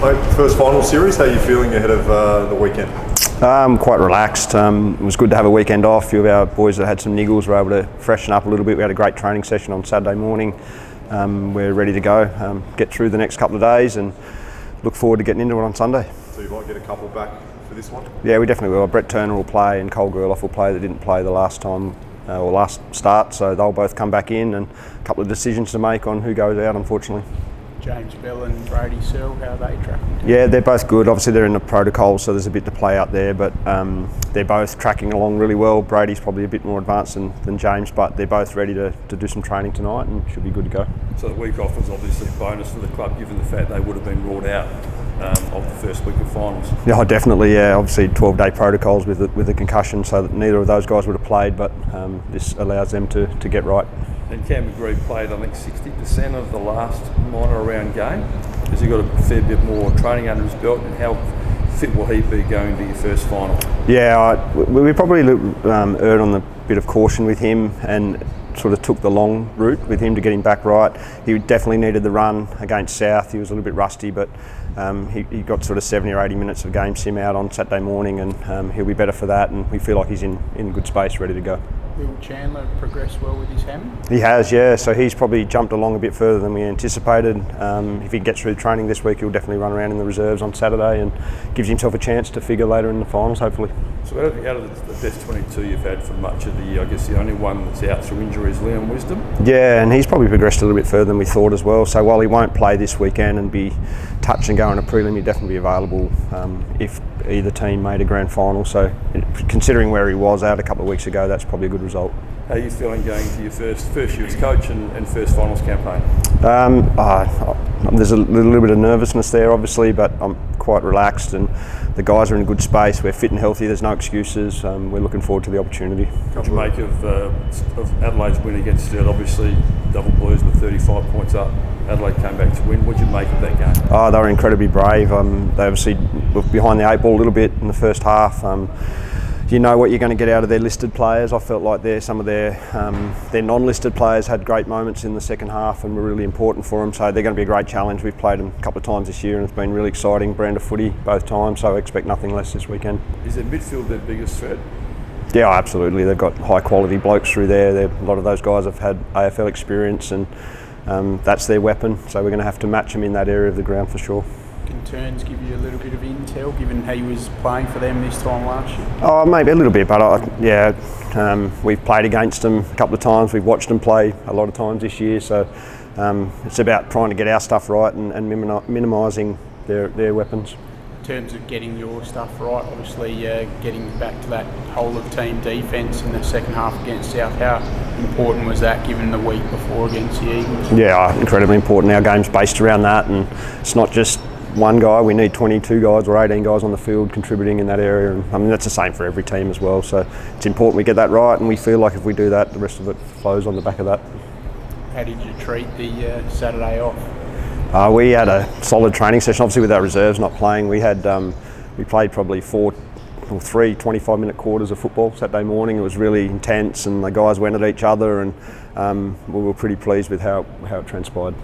Mate, first final series, how are you feeling ahead of the weekend? Quite relaxed. It was good to have a weekend off. A few of our boys that had some niggles were able to freshen up a little bit. We had a great training session on Saturday morning. We're ready to go, get through the next couple of days and look forward to getting into it on Sunday. So you might get a couple back for this one? Yeah, we definitely will. Brett Turner will play and Cole Gerloff will play that didn't play the last time or last start, so they'll both come back in, and a couple of decisions to make on who goes out, unfortunately. James Bell and Brady Searle, how are they tracking? Yeah, they're both good. Obviously they're in the protocol, so there's a bit to play out there, but they're both tracking along really well. Brady's probably a bit more advanced than James, but they're both ready to do some training tonight and should be good to go. So the week off was obviously a bonus for the club, given the fact they would have been ruled out of the first week of finals. Yeah, definitely. Yeah, obviously 12-day protocols with the concussion, so that neither of those guys would have played, but this allows them to get right. And Cam McGree played, I think, 60% of the last minor round game. Has he got a fair bit more training under his belt, and how fit will he be going to your first final? Yeah, we probably erred on the bit of caution with him and sort of took the long route with him to get him back right. He definitely needed the run against South. He was a little bit rusty, but he got sort of 70 or 80 minutes of game sim out on Saturday morning, and he'll be better for that, and we feel like he's in good space, ready to go. Will Chandler progress well with his hammy? He has, yeah. So he's probably jumped along a bit further than we anticipated. If he gets through training this week, he'll definitely run around in the reserves on Saturday and gives himself a chance to figure later in the finals, hopefully. So out of the best 22 you've had for much of the year, I guess the only one that's out through injury is Liam Wisdom? Yeah, and he's probably progressed a little bit further than we thought as well. So while he won't play this weekend and be touch and go in a prelim, he'll definitely be available if either team made a grand final. So considering where he was out a couple of weeks ago, that's probably a good result. How are you feeling going to your first year as coach and first finals campaign? There's a little bit of nervousness there, obviously, but I'm quite relaxed, and the guys are in a good space. We're fit and healthy. There's no excuses. We're looking forward to the opportunity. What do you make of Adelaide's win against Sturt? Obviously, double blues with 35 points up. Adelaide came back to win. What did you make of that game? Oh, they were incredibly brave. They obviously looked behind the eight ball a little bit in the first half. You know what you're going to get out of their listed players. I felt like some of their non-listed players had great moments in the second half and were really important for them, so they're going to be a great challenge. We've played them a couple of times this year and it's been really exciting brand of footy both times, so I expect nothing less this weekend. Is their midfield their biggest threat? Yeah, absolutely. They've got high quality blokes through there. A lot of those guys have had AFL experience, and that's their weapon, so we're going to have to match them in that area of the ground for sure. Concerns give you a little bit of intel, given he was playing for them this time last year? Oh, maybe a little bit, but we've played against them a couple of times. We've watched them play a lot of times this year, so it's about trying to get our stuff right and minimising their weapons. In terms of getting your stuff right, obviously getting back to that whole of team defence in the second half against South, how important was that given the week before against the Eagles? Yeah, incredibly important. Our game's based around that, and it's not just one guy. We need 22 guys or 18 guys on the field contributing in that area, and I mean that's the same for every team as well, so it's important we get that right, and we feel like if we do that, the rest of it flows on the back of that. How did you treat the Saturday off? We had a solid training session, obviously with our reserves not playing. We played probably 3 25-minute quarters of football Saturday morning. It was really intense, and the guys went at each other, and we were pretty pleased with how it transpired.